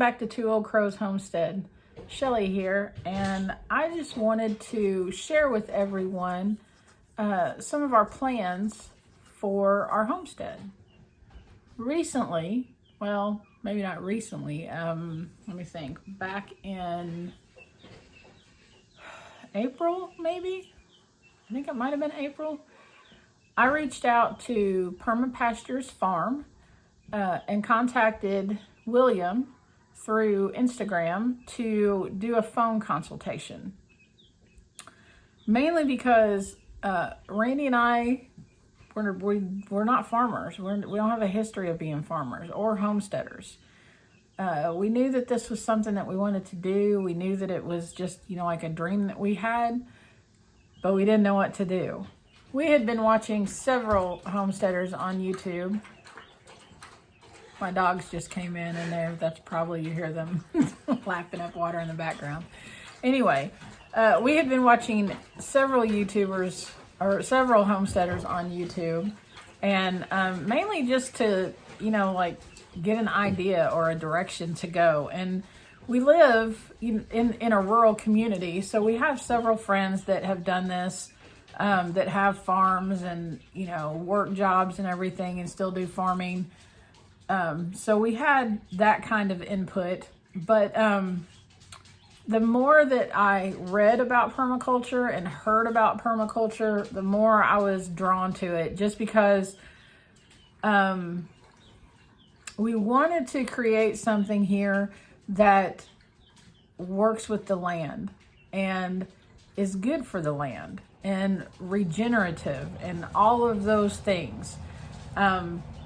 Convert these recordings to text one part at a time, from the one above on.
back to Two Old Crows Homestead. Shelly here, and I just wanted to share with everyone some of our plans for our homestead. Recently, well, maybe not recently, let me think, back in April, maybe? I think it might have been April. I reached out to Permaculture's farm and contacted William through Instagram to do a phone consultation. Mainly because Randy and I, we're not farmers. We don't have a history of being farmers or homesteaders. We knew that this was something that we wanted to do. We knew that it was just, like a dream that we had, but we didn't know what to do. We had been watching several homesteaders on YouTube. My dogs just came in and that's probably, you hear them lapping up water in the background. Anyway, we had been watching several YouTubers or several homesteaders on YouTube, and mainly just to, get an idea or a direction to go. And we live in a rural community, so we have several friends that have done this, that have farms and, work jobs and everything and still do farming. So we had that kind of input, but the more that I read about permaculture and heard about permaculture, the more I was drawn to it, just because we wanted to create something here that works with the land and is good for the land and regenerative and all of those things.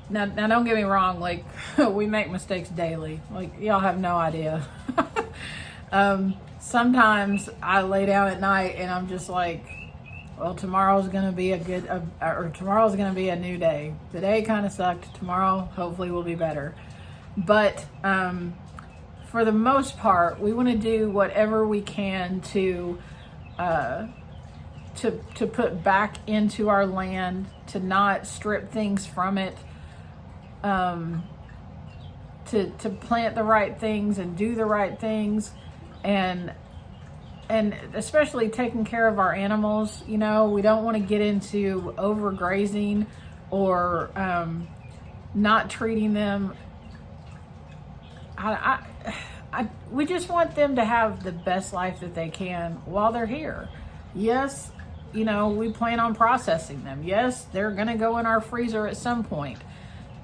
Now don't get me wrong, we make mistakes daily. Y'all have no idea. Sometimes I lay down at night and I'm just like, well, tomorrow's going to be tomorrow's going to be a new day. Today kind of sucked. Tomorrow hopefully will be better. But for the most part, we want to do whatever we can to put back into our land, to not strip things from it, to plant the right things and do the right things, and especially taking care of our animals. We don't want to get into overgrazing or not treating them. We just want them to have the best life that they can while they're here. Yes, we plan on processing them. Yes, they're going to go in our freezer at some point.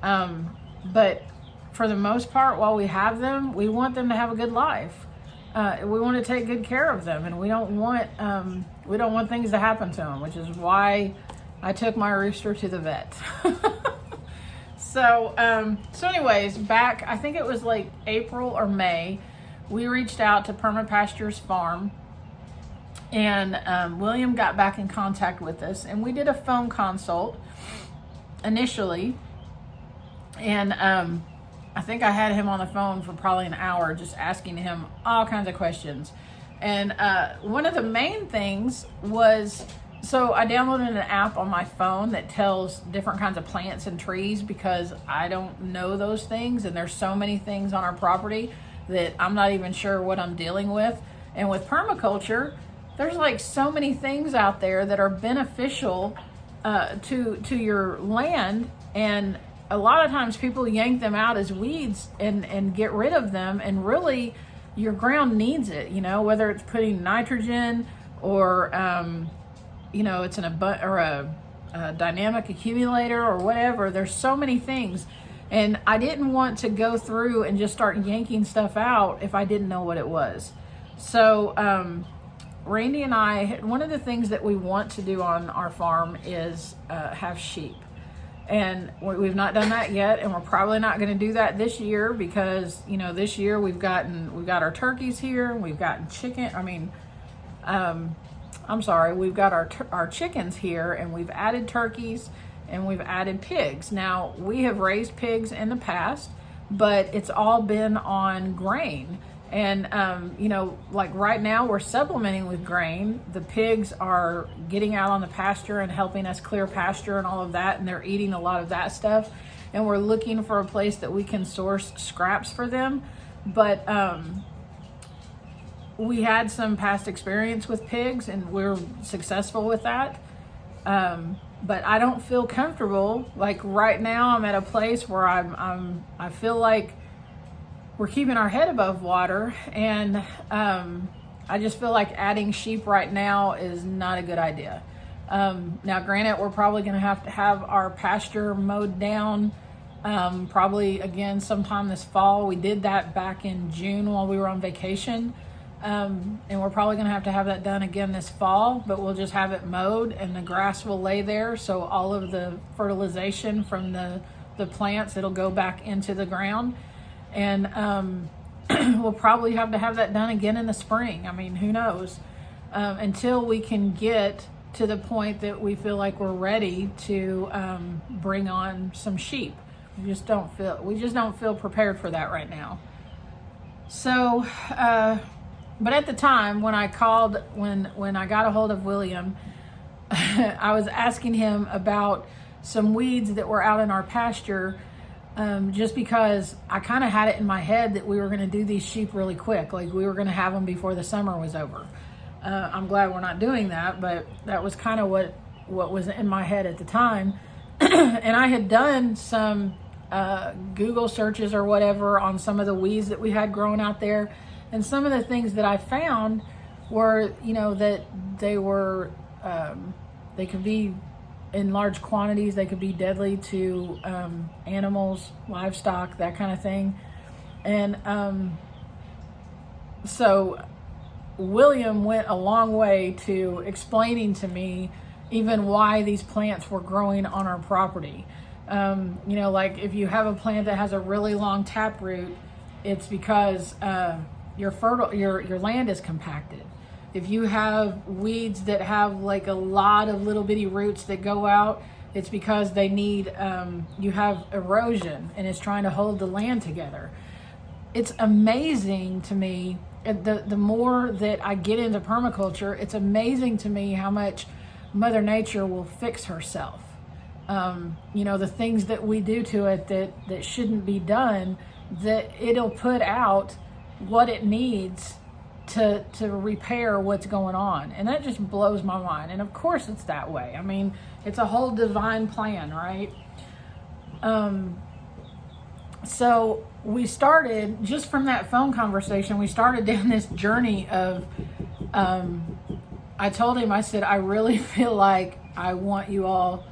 But for the most part, while we have them, we want them to have a good life. We want to take good care of them, and we don't want things to happen to them, which is why I took my rooster to the vet. So anyways, back, I think it was like April or May, we reached out to Permaculture's farm, and William got back in contact with us, and we did a phone consult initially. And I think I had him on the phone for probably an hour, just asking him all kinds of questions. And one of the main things was, so I downloaded an app on my phone that tells different kinds of plants and trees, because I don't know those things, and there's so many things on our property that I'm not even sure what I'm dealing with. And with permaculture, there's so many things out there that are beneficial to your land, and a lot of times people yank them out as weeds and get rid of them, and really your ground needs it, whether it's putting nitrogen or it's a dynamic accumulator or whatever. There's so many things, and I didn't want to go through and just start yanking stuff out if I didn't know what it was. So Randy and I, one of the things that we want to do on our farm is have sheep. And we've not done that yet, and we're probably not going to do that this year, because this year we've got our turkeys here, and we've gotten we've got our chickens here, and we've added turkeys, and we've added pigs. Now, we have raised pigs in the past, but it's all been on grain. And, right now we're supplementing with grain. The pigs are getting out on the pasture and helping us clear pasture and all of that, and they're eating a lot of that stuff. And we're looking for a place that we can source scraps for them. But we had some past experience with pigs, and we're successful with that. But I don't feel comfortable. Like right now, I'm at a place where I feel like we're keeping our head above water, and I just feel like adding sheep right now is not a good idea. Now, granted, we're probably going to have our pasture mowed down, probably again sometime this fall. We did that back in June while we were on vacation. And we're probably going to have that done again this fall, but we'll just have it mowed and the grass will lay there. So all of the fertilization from the plants, it'll go back into the ground. And we'll probably have that done again in the spring. I mean, who knows? Until we can get to the point that we feel like we're ready to bring on some sheep. We just don't feel prepared for that right now. So, but at the time when I called, when I got a hold of William, I was asking him about some weeds that were out in our pasture, just because I kind of had it in my head that we were going to do these sheep really quick. Like we were going to have them before the summer was over. I'm glad we're not doing that, but that was kind of what was in my head at the time. And I had done some Google searches or whatever on some of the weeds that we had growing out there. And some of the things that I found were, that they were, they could be in large quantities. They could be deadly to animals, livestock, that kind of thing. And so William went a long way to explaining to me even why these plants were growing on our property. Like if you have a plant that has a really long taproot, it's because your land is compacted. If you have weeds that have like a lot of little bitty roots that go out, it's because they need, you have erosion and it's trying to hold the land together. It's amazing to me, the more that I get into permaculture, it's amazing to me how much Mother Nature will fix herself. The things that we do to it that shouldn't be done, that it'll put out what it needs to repair what's going on. And that just blows my mind. And of course it's that way. I mean, it's a whole divine plan, right? So we started, just from that phone conversation, we started down this journey of, I told him, I said, I really feel like I want you all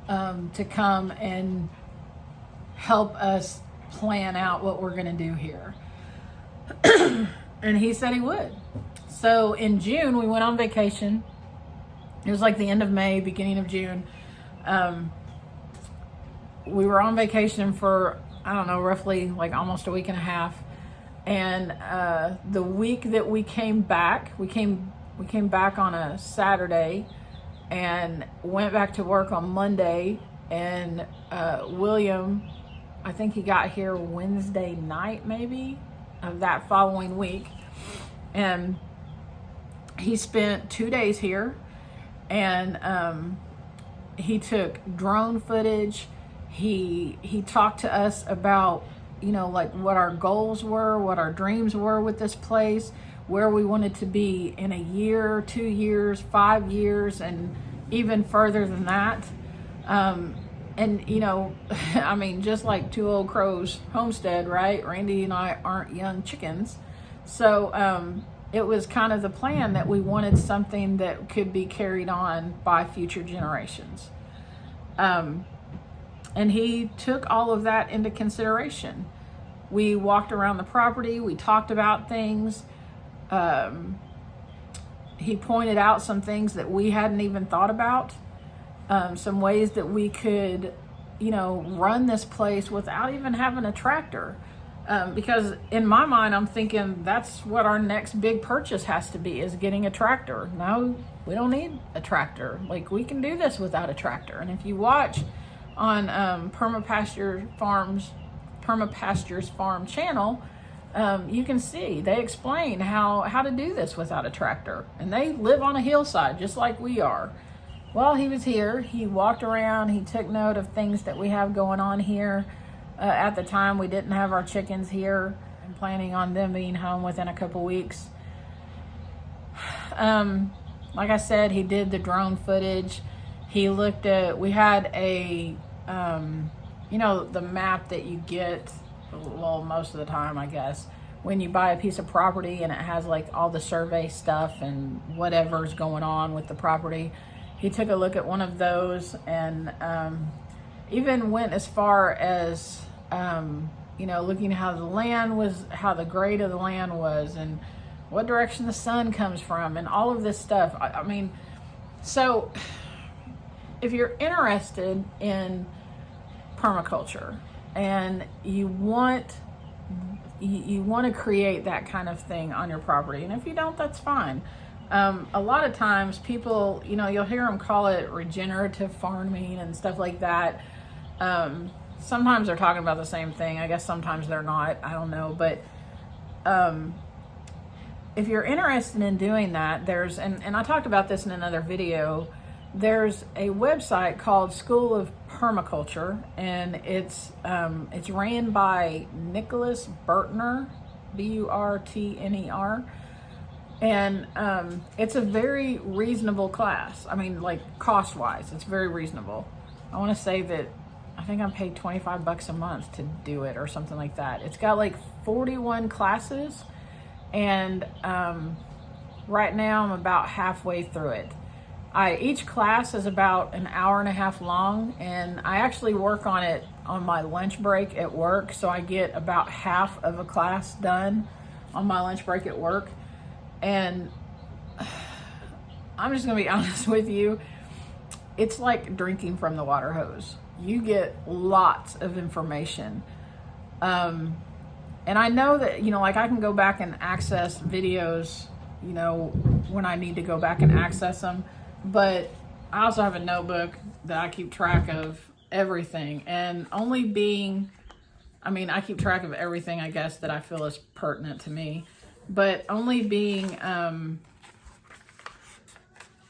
to come and help us plan out what we're going to do here. And he said he would. So in June, we went on vacation. It was like the end of May, beginning of June. We were on vacation for, I don't know, roughly like almost a week and a half. And the week that we came back, we came back on a Saturday and went back to work on Monday. And William, I think he got here Wednesday night maybe of that following week. And he spent 2 days here, and he took drone footage. He talked to us about, like what our goals were, what our dreams were with this place, where we wanted to be in a year, 2 years, 5 years, and even further than that. And, I mean, just like two old crows, Homestead, right? Randy and I aren't young chickens. So it was kind of the plan that we wanted something that could be carried on by future generations. And he took all of that into consideration. We walked around the property. We talked about things. He pointed out some things that we hadn't even thought about. Some ways that we could, run this place without even having a tractor. Because in my mind, I'm thinking that's what our next big purchase has to be, is getting a tractor. No, we don't need a tractor. Like, we can do this without a tractor. And if you watch on Permaculture's Farm channel, you can see they explain how to do this without a tractor. And they live on a hillside just like we are. Well, he was here. He walked around. He took note of things that we have going on here. At the time, we didn't have our chickens here. I'm planning on them being home within a couple weeks. Like I said, he did the drone footage. He looked at, we had a, you know, the map that you get, well, most of the time, I guess, when you buy a piece of property and it has like all the survey stuff and whatever's going on with the property. He took a look at one of those and even went as far as, you know, looking how the land was, how the grade of the land was, and what direction the sun comes from, and all of this stuff. I mean, so if you're interested in permaculture and you want to create that kind of thing on your property, and if you don't, that's fine. A lot of times people, you know, you'll hear them call it regenerative farming and stuff like that. Sometimes they're talking about the same thing. I guess sometimes they're not. I don't know. But if you're interested in doing that, there's, and I talked about this in another video, there's a website called School of Permaculture, and it's ran by Nicholas Burtner, Burtner, and it's a very reasonable class. I mean, like cost-wise, it's very reasonable. I want to say that I think I'm paid $25 a month to do it or something like that. It's got like 41 classes, and right now I'm about halfway through it. Each class is about an hour and a half long, and I actually work on it on my lunch break at work, so I get about half of a class done on my lunch break at work. And I'm just gonna be honest with you, it's like drinking from the water hose. You get lots of information. And I know that, you know, like I can go back and access videos, you know, when I need to go back and access them. But I also have a notebook that I keep track of everything, and only being, I mean, I keep track of everything, I guess, that I feel is pertinent to me, but only being,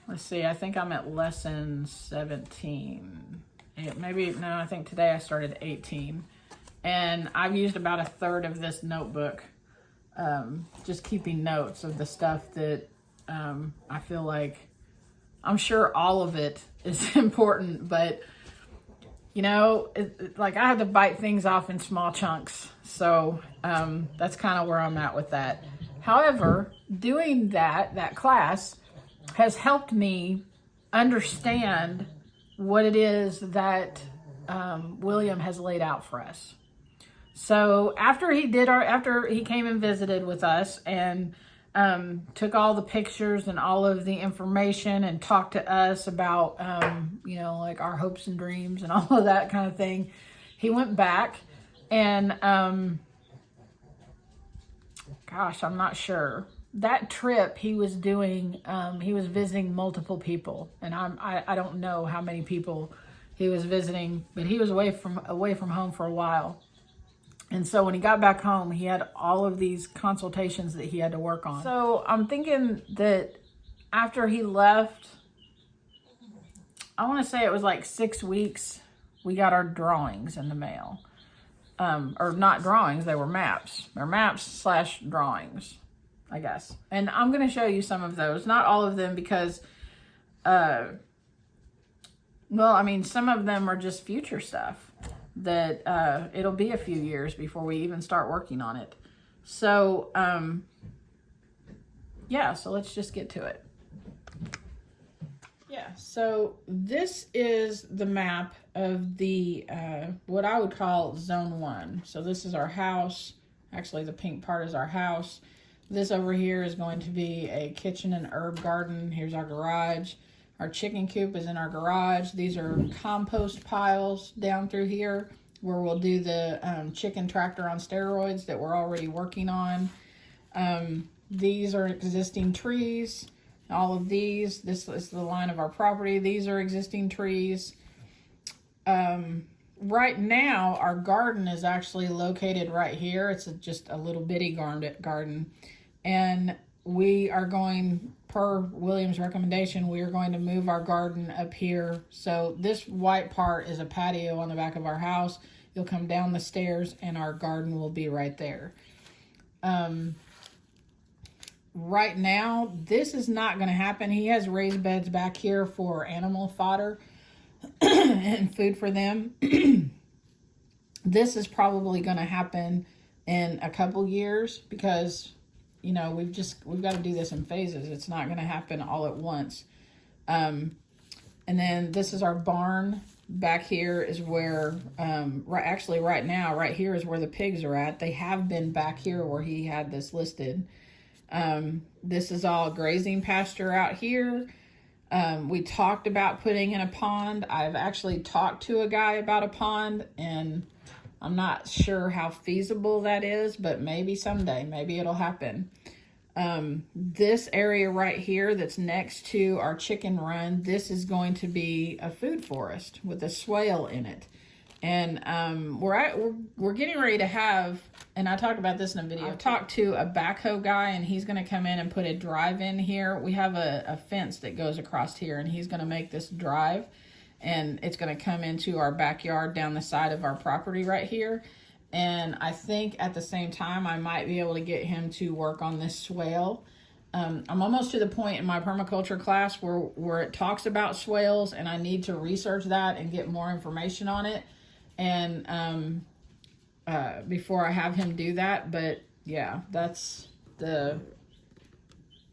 let's see, I think I'm at lesson 17. No, I think today I started 18, and I've used about a third of this notebook, just keeping notes of the stuff that I feel like, I'm sure all of it is important, but you know, like I have to bite things off in small chunks. So that's kind of where I'm at with that. However, doing that class has helped me understand what it is that William has laid out for us. So after he came and visited with us and took all the pictures and all of the information and talked to us about, you know, like our hopes and dreams and all of that kind of thing, he went back and, gosh, I'm not sure. That trip he was doing, he was visiting multiple people, and I don't know how many people he was visiting, but he was away from home for a while. And so when he got back home, he had all of these consultations that he had to work on. So I'm thinking that after he left, I want to say it was like 6 weeks, we got our drawings in the mail. Or not drawings, they were maps. They're maps/drawings, I guess. And I'm going to show you some of those. Not all of them because, well, I mean, some of them are just future stuff that it'll be a few years before we even start working on it. So, yeah, so let's just get to it. Yeah, so this is the map of the, what I would call Zone 1. So this is our house. Actually, the pink part is our house. This over here is going to be a kitchen and herb garden. Here's our garage. Our chicken coop is in our garage. These are compost piles down through here where we'll do the chicken tractor on steroids that we're already working on. These are existing trees. All of these, this is the line of our property. These are existing trees. Right now, our garden is actually located right here. It's just a little bitty garden. And we are going, per William's recommendation, we are going to move our garden up here. So this white part is a patio on the back of our house. You'll come down the stairs and our garden will be right there. Right now, this is not going to happen. He has raised beds back here for animal fodder and food for them. This is probably going to happen in a couple years because, you know, we've got to do this in phases. It's not going to happen all at once. And then this is our barn. Back here is where, right now, right here is where the pigs are at. They have been back here where he had this listed. This is all grazing pasture out here. We talked about putting in a pond. I've actually talked to a guy about a pond, and I'm not sure how feasible that is, but maybe someday, maybe it'll happen. This area right here that's next to our chicken run, this is going to be a food forest with a swale in it. And we're getting ready to have, and I talked about this in a video. I've talked to a backhoe guy, and he's going to come in and put a drive in here. We have a fence that goes across here, and he's going to make this drive, and it's going to come into our backyard down the side of our property right here. And I think at the same time, I might be able to get him to work on this swale. I'm almost to the point in my permaculture class where it talks about swales, and I need to research that and get more information on it. And before I have him do that, but yeah, that's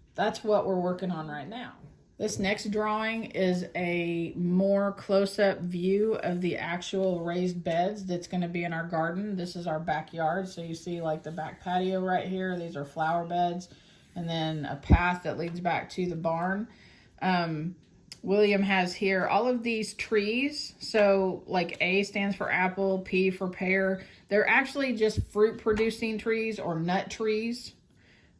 what we're working on right now. This next drawing is a more close-up view of the actual raised beds that's going to be in our garden. This is our backyard, so you see like the back patio right here. These are flower beds, and then a path that leads back to the barn. William has here all of these trees. So like A stands for apple, P for pear. They're actually just fruit producing trees or nut trees.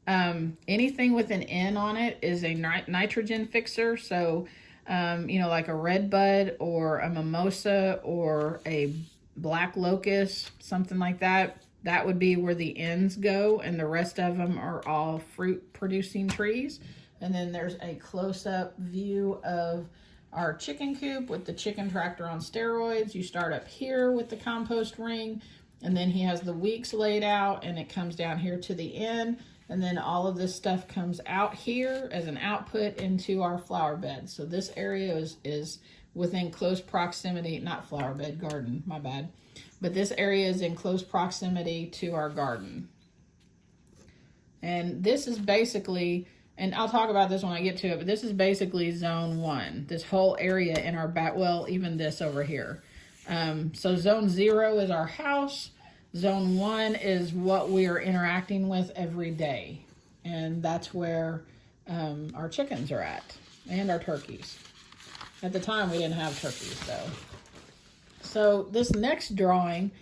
Anything with an N on it is a nitrogen fixer. So, you know, like a red bud or a mimosa or a black locust, something like that. That would be where the N's go, and the rest of them are all fruit producing trees. And then there's a close-up view of our chicken coop with the chicken tractor on steroids. You start up here with the compost ring, and then he has the weeks laid out, and it comes down here to the end. And then all of this stuff comes out here as an output into our flower bed. So this area is within close proximity, not flower bed, garden, my bad. But this area is in close proximity to our garden. And this is basically, and I'll talk about this when I get to it, but this is basically zone 1. This whole area in our back, well, even this over here. So zone 0 is our house. Zone 1 is what we are interacting with every day. And that's where our chickens are at, and our turkeys. At the time, we didn't have turkeys, though. So this next drawing,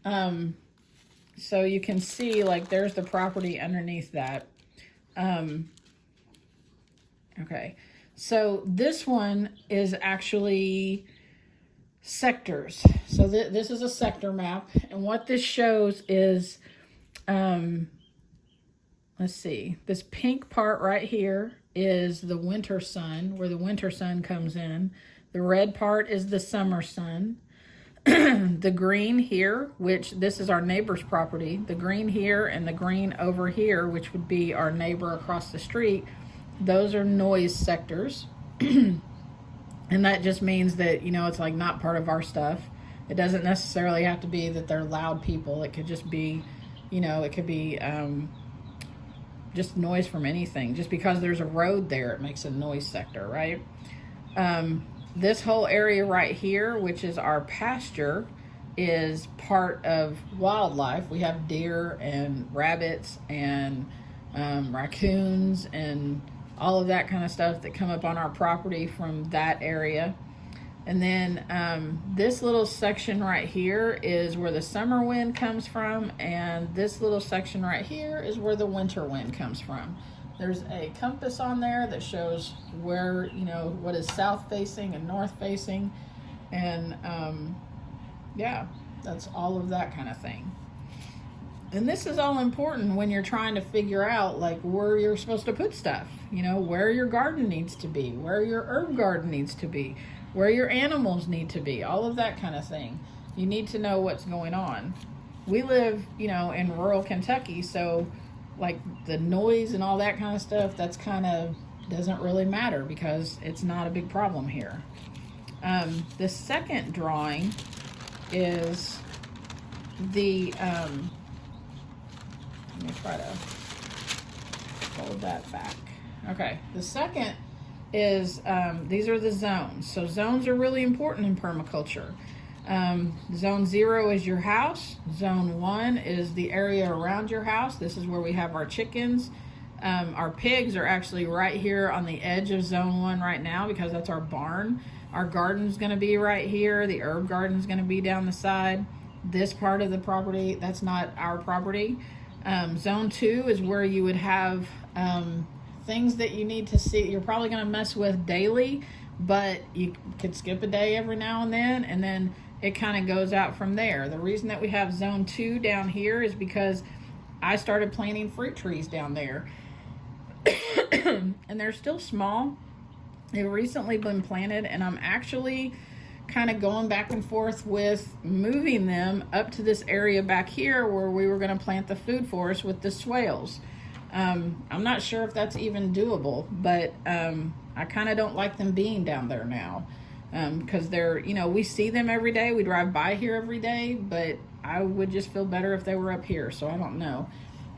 so you can see, like, there's the property underneath that. Okay, so this one is actually sectors. So this is a sector map, and what this shows is, let's see, this pink part right here is the winter sun, where the winter sun comes in. The red part is the summer sun. The green here, which this is our neighbor's property, the green here and the green over here, which would be our neighbor across the street, those are noise sectors. And that just means that, you know, it's like not part of our stuff. It doesn't necessarily have to be that they're loud people. It could just be, you know, it could be just noise from anything. Just because there's a road there, it makes a noise sector, right? This whole area right here, which is our pasture, is part of wildlife. We have deer and rabbits and raccoons and all of that kind of stuff that come up on our property from that area. And then this little section right here is where the summer wind comes from, and this little section right here is where the winter wind comes from. There's a compass on there that shows where, you know, what is south facing and north facing. And yeah, that's all of that kind of thing. And this is all important when you're trying to figure out like where you're supposed to put stuff, you know, where your garden needs to be, where your herb garden needs to be, where your animals need to be, all of that kind of thing. You need to know what's going on. we live, you know, in rural Kentucky, so like the noise and all that kind of stuff, that's kind of doesn't really matter because it's not a big problem here. The second drawing is the, let me try to hold that back. Okay, the second is, these are the zones. So zones are really important in permaculture. Zone 0 is your house. Zone 1 is the area around your house. This is where we have our chickens. Our pigs are actually right here on the edge of zone 1 right now because that's our barn. Our garden's going to be right here. The herb garden's going to be down the side. This part of the property, that's not our property. Zone 2 is where you would have things that you need to see. You're probably going to mess with daily, but you could skip a day every now and then it kind of goes out from there. The reason that we have zone 2 down here is because I started planting fruit trees down there. And they're still small. They've recently been planted, and I'm actually kind of going back and forth with moving them up to this area back here where we were going to plant the food forest with the swales. I'm not sure if that's even doable, but I kind of don't like them being down there now. Because they're, you know, we see them every day. We drive by here every day, but I would just feel better if they were up here. So I don't know.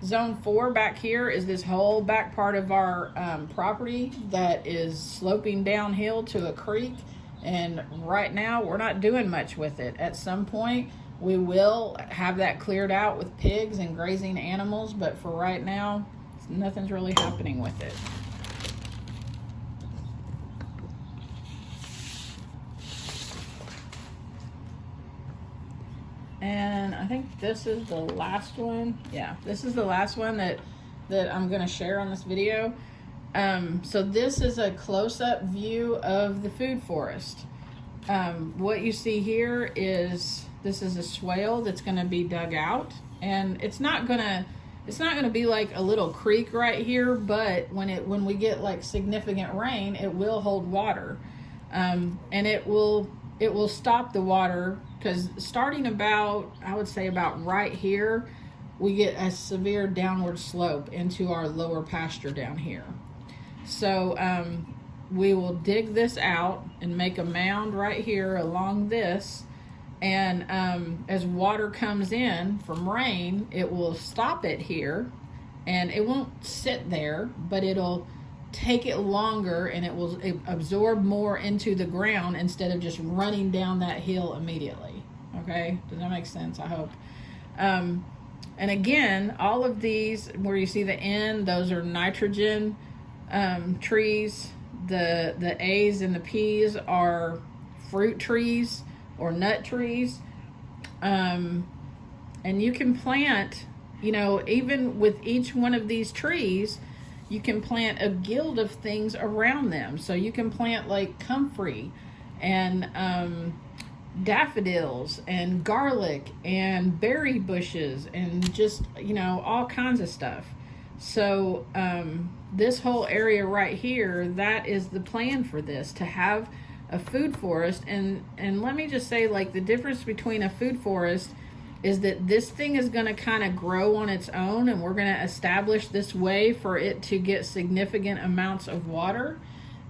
Zone 4 back here is this whole back part of our property that is sloping downhill to a creek. And right now we're not doing much with it. At some point we will have that cleared out with pigs and grazing animals. But for right now, nothing's really happening with it. And I think this is the last one. Yeah, this is the last one that I'm going to share on this video. So this is a close-up view of the food forest. What you see here is, this is a swale that's going to be dug out, and it's not going to be like a little creek right here, but when we get like significant rain, it will hold water. And it will stop the water, because starting about, I would say about right here, we get a severe downward slope into our lower pasture down here. So we will dig this out and make a mound right here along this, and as water comes in from rain, it will stop it here, and it won't sit there, but it'll take it longer, and it will absorb more into the ground instead of just running down that hill immediately. Okay, does that make sense? I hope. And again, all of these where you see the N, those are nitrogen trees. The A's and the P's are fruit trees or nut trees. And you can plant, you know, even with each one of these trees, you can plant a guild of things around them. So you can plant like comfrey and daffodils and garlic and berry bushes and just, you know, all kinds of stuff. So this whole area right here, that is the plan for this, to have a food forest. And let me just say, like, the difference between a food forest is that this thing is going to kind of grow on its own, and we're going to establish this way for it to get significant amounts of water,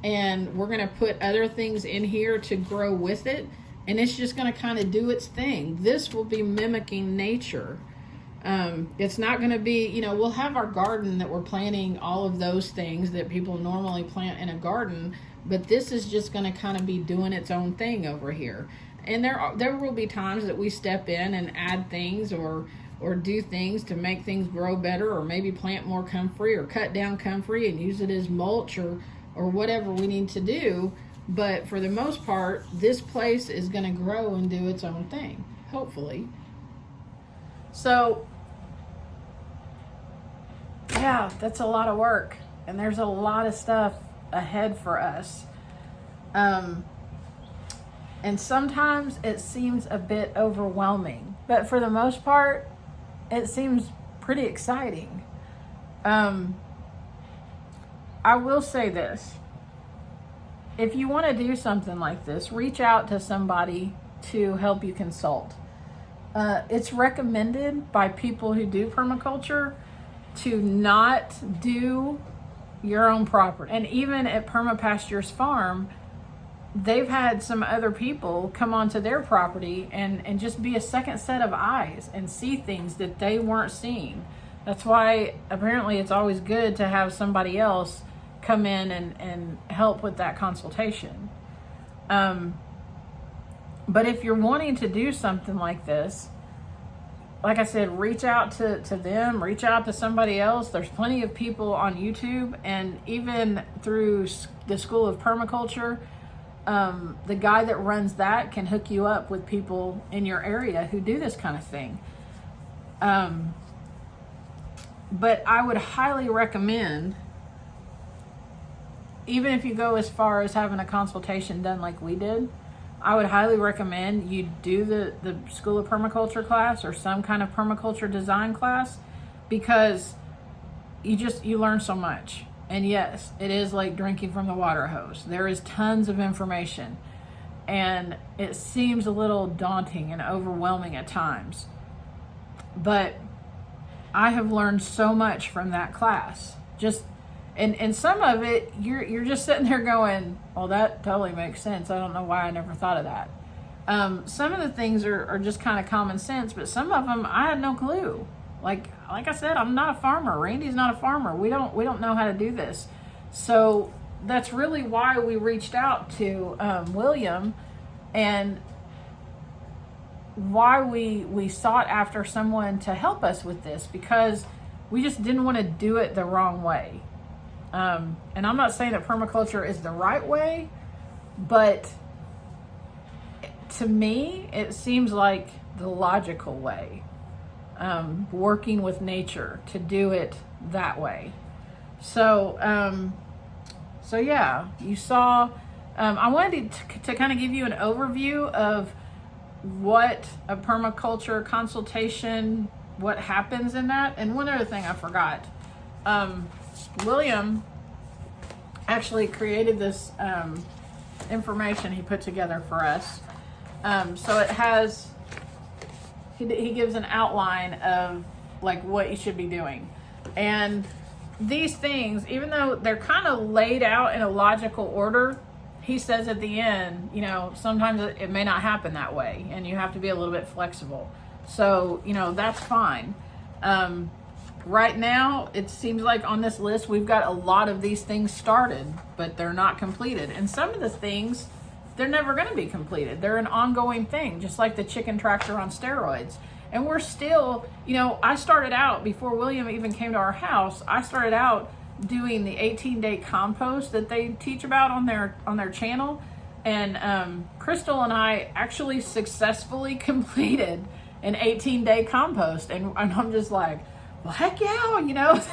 and we're going to put other things in here to grow with it, and it's just going to kind of do its thing. This will be mimicking nature. It's not going to be, you know, we'll have our garden that we're planting all of those things that people normally plant in a garden, but this is just going to kind of be doing its own thing over here. And there will be times that we step in and add things or do things to make things grow better, or maybe plant more comfrey or cut down comfrey and use it as mulch or whatever we need to do. But for the most part, this place is going to grow and do its own thing, hopefully. So, yeah, that's a lot of work, and there's a lot of stuff ahead for us. And sometimes it seems a bit overwhelming, but for the most part, it seems pretty exciting. I will say this. If you want to do something like this, reach out to somebody to help you consult. it's recommended by people who do permaculture to not do your own property. And even at Permapasture's farm, they've had some other people come onto their property and just be a second set of eyes and see things that they weren't seeing. That's why apparently it's always good to have somebody else come in and help with that consultation. But if you're wanting to do something like this, like I said, reach out to them, reach out to somebody else. There's plenty of people on YouTube, and even through the School of Permaculture, the guy that runs that can hook you up with people in your area who do this kind of thing. But I would highly recommend, even if you go as far as having a consultation done like we did, I would highly recommend you do the School of Permaculture class or some kind of permaculture design class, because you learn so much. And yes, it is like drinking from the water hose. There is tons of information, and it seems a little daunting and overwhelming at times. But I have learned so much from that class. And some of it, you're just sitting there going, well, that totally makes sense. I don't know why I never thought of that. Some of the things are just kind of common sense, but some of them I had no clue. Like I said, I'm not a farmer. Randy's not a farmer. We don't know how to do this. So that's really why we reached out to William, and why we sought after someone to help us with this, because we just didn't want to do it the wrong way. And I'm not saying that permaculture is the right way, but to me, it seems like the logical way. Working with nature, to do it that way. So yeah, you saw, I wanted to kind of give you an overview of what a permaculture consultation, what happens in that. And one other thing I forgot, William actually created this information he put together for us. So it has, he gives an outline of like what you should be doing. And these things, even though they're kind of laid out in a logical order, he says at the end, sometimes it may not happen that way, and you have to be a little bit flexible. So, that's fine. Right now, it seems like on this list, we've got a lot of these things started, but they're not completed. And some of the things, they're never going to be completed. They're an ongoing thing, just like the chicken tractor on steroids. And we're still, I started out, before William even came to our house, I started out doing the 18-day compost that they teach about on their channel. And Crystal and I actually successfully completed an 18-day compost. And I'm just like, well, heck yeah,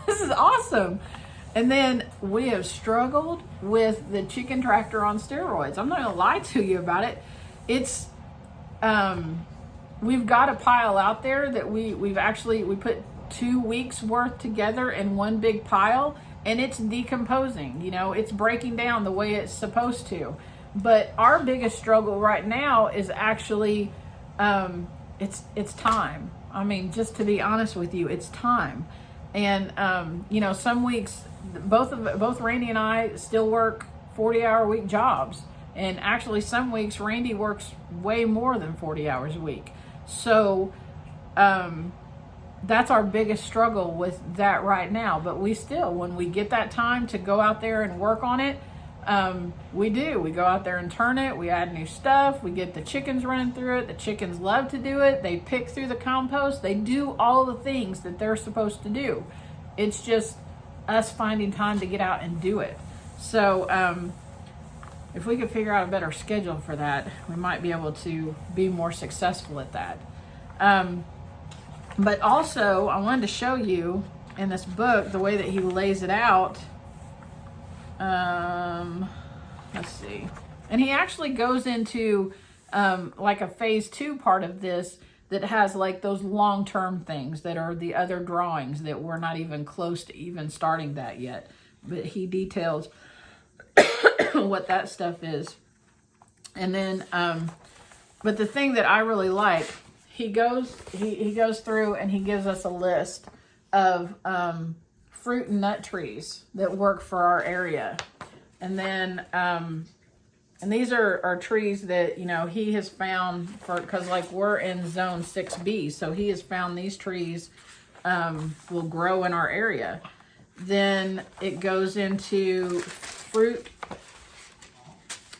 this is awesome. And then we have struggled with the chicken tractor on steroids. I'm not gonna lie to you about it. It's, we've got a pile out there that we put 2 weeks worth together in one big pile, and it's decomposing. It's breaking down the way it's supposed to. But our biggest struggle right now is actually, it's time. I mean, just to be honest with you, it's time. And some weeks, both Randy and I still work 40-hour-a-week jobs, and actually some weeks Randy works way more than 40 hours a week. So that's our biggest struggle with that right now. But we still, when we get that time to go out there and work on it, we do. We go out there and turn it. We add new stuff. We get the chickens running through it. The chickens love to do it. They pick through the compost. They do all the things that they're supposed to do. It's just us finding time to get out and do it. So if we could figure out a better schedule for that, we might be able to be more successful at that. But also, I wanted to show you in this book the way that he lays it out. Let's see. And he actually goes into like a phase 2 part of this that has like those long-term things that are the other drawings that we're not even close to even starting that yet. But he details what that stuff is. And then, but the thing that I really like, he goes through and he gives us a list of fruit and nut trees that work for our area. And then and these are trees that, you know, he has found because like we're in zone 6B, so he has found these trees will grow in our area. Then it goes into fruit.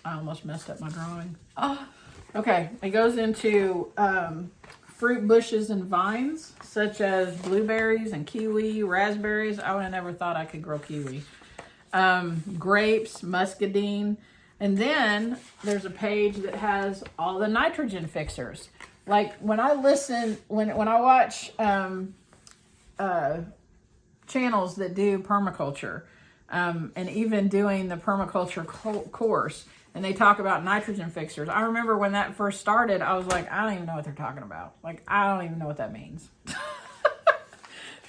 I almost messed up my drawing. Oh, okay. It goes into fruit bushes and vines, such as blueberries and kiwi, raspberries. I would have never thought I could grow kiwi. Grapes, muscadine. And then there's a page that has all the nitrogen fixers. Like when I listen, when I watch channels that do permaculture, and even doing the permaculture course, and they talk about nitrogen fixers. I remember when that first started, I was like, I don't even know what they're talking about. Like, I don't even know what that means.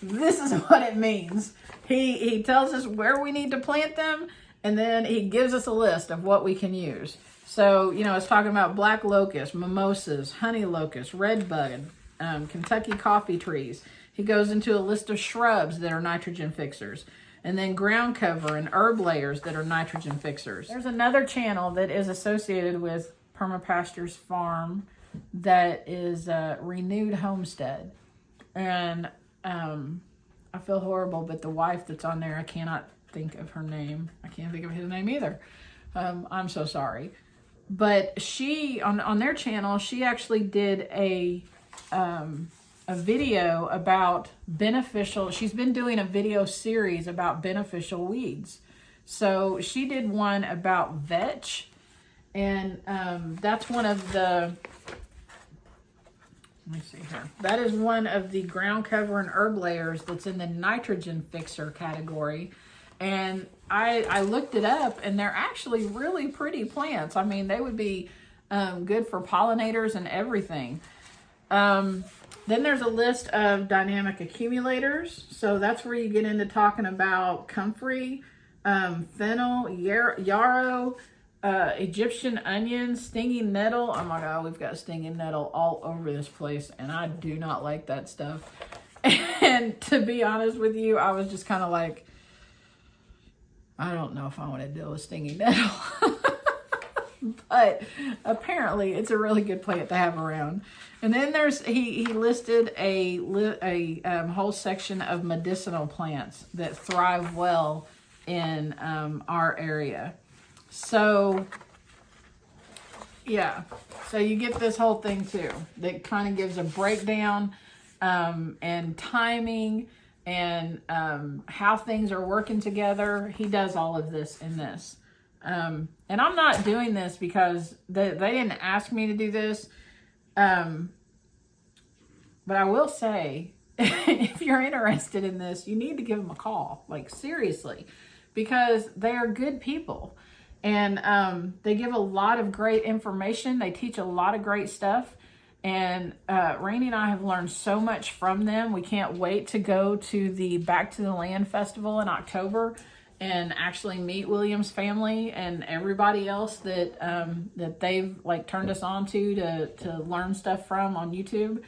This is what it means. He tells us where we need to plant them, and then he gives us a list of what we can use. So, you know, it's talking about black locust, mimosas, honey locust, redbud, Kentucky coffee trees. He goes into a list of shrubs that are nitrogen fixers, and then ground cover and herb layers that are nitrogen fixers. There's another channel that is associated with Permapasture's farm that is Renewed Homestead. And I feel horrible, but the wife that's on there, I cannot think of her name. I can't think of his name either. I'm so sorry. But she, on their channel, she actually did a video about beneficial, she's been doing a video series about beneficial weeds. So she did one about vetch, and that's one of the, let me see here. That is one of the ground cover and herb layers that's in the nitrogen fixer category. And I looked it up, and they're actually really pretty plants. I mean, they would be good for pollinators and everything. Then there's a list of dynamic accumulators. So that's where you get into talking about comfrey, fennel, yarrow, Egyptian onion, stinging nettle. Oh my God, we've got stinging nettle all over this place, and I do not like that stuff. And to be honest with you, I was just kind of like, I don't know if I want to deal with stinging nettle. But apparently it's a really good plant to have around. And then there's, he listed a whole section of medicinal plants that thrive well in our area. So yeah, so you get this whole thing too that kind of gives a breakdown and timing and how things are working together. He does all of this in this. And I'm not doing this because they didn't ask me to do this. But I will say, if you're interested in this, you need to give them a call, like seriously, because they are good people. And they give a lot of great information. They teach a lot of great stuff. And Rainey and I have learned so much from them. We can't wait to go to the Back to the Land Festival in October and actually meet William's family and everybody else that that they've like turned us on to learn stuff from on YouTube.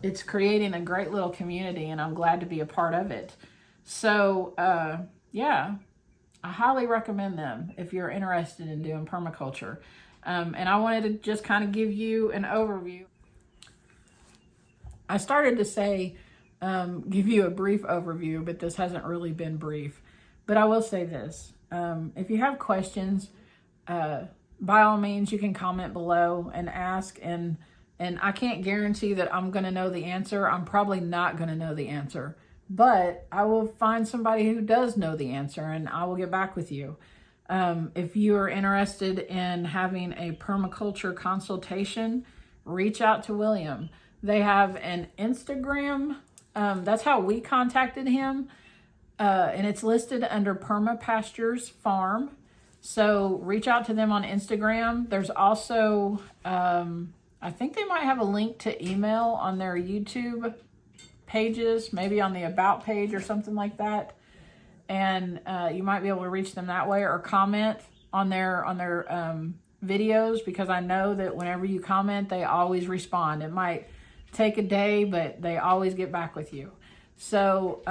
It's creating a great little community, and I'm glad to be a part of it. So yeah, I highly recommend them if you're interested in doing permaculture. And I wanted to just kind of give you an overview. I started to say give you a brief overview, but this hasn't really been brief. But I will say this. If you have questions, by all means, you can comment below and ask. And I can't guarantee that I'm going to know the answer. I'm probably not going to know the answer. But I will find somebody who does know the answer, and I will get back with you. If you are interested in having a permaculture consultation, reach out to William. They have an Instagram. That's how we contacted him. And it's listed under Permapasture's Farm. So reach out to them on Instagram. There's also, I think they might have a link to email on their YouTube pages, maybe on the About page or something like that. And you might be able to reach them that way, or comment on their videos, because I know that whenever you comment, they always respond. It might take a day, but they always get back with you. So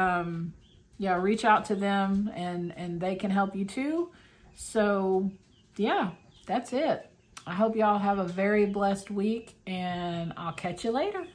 yeah, reach out to them, and they can help you too. So yeah, that's it. I hope y'all have a very blessed week, and I'll catch you later.